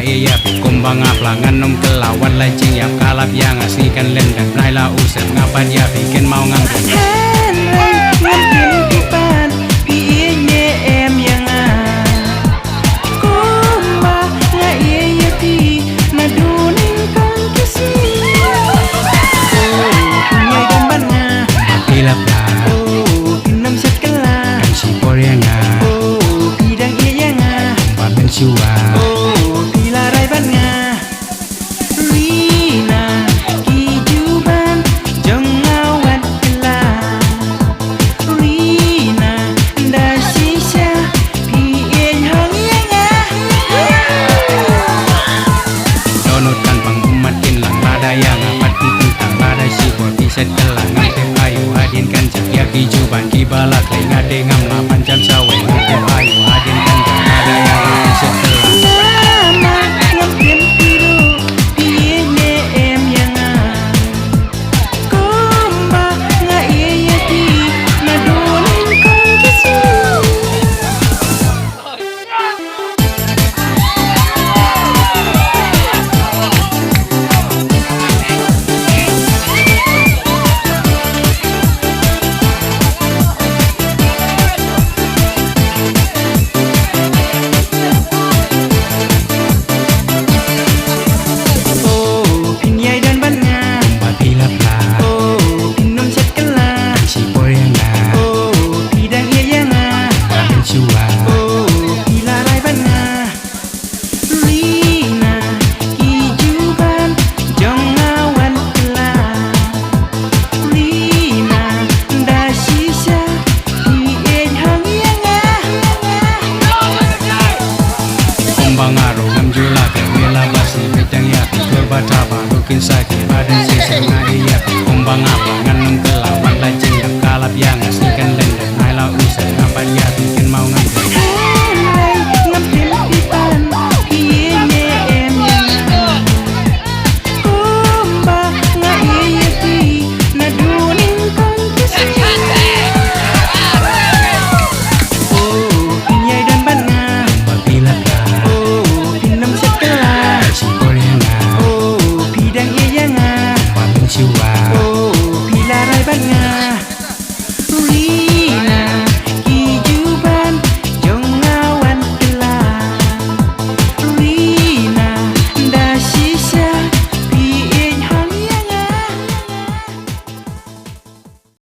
iya kumbang aplangan nom kelawan lancing yang kalap yang aslikan len dan naila usap ngapa dia bikin mau ngambil mungkin kipan piye em yang kumbang nga iya ti na duning kang kisi punya gambar nga pilap lah pinam sekelah kan si yang bidang iya nga baben siwa pilaray ban nga Rina kijuban jong ngawat kela Rina da sisya piye hang iya nga donutan pang umatin lang pada yang apat tentang pada si boti setelah ngate ayu adin kan jaya kijuban kibalak ngade ngam 8 jam sawe ngate ayu adin kan pada yang setelah Mama ngambil tiru piye em yang kumbang nga iya ti na duning kang kisi pinyai dan ban nga pilap lah pinum sekelah si yang bidang iya nga baben siwa pilaray ban nga Rina kijuban jong ngawan kela Rina da sisya piye hang iya nga kumbang aro ngam jula ke wela basi betang ya pikir bata balukin sakit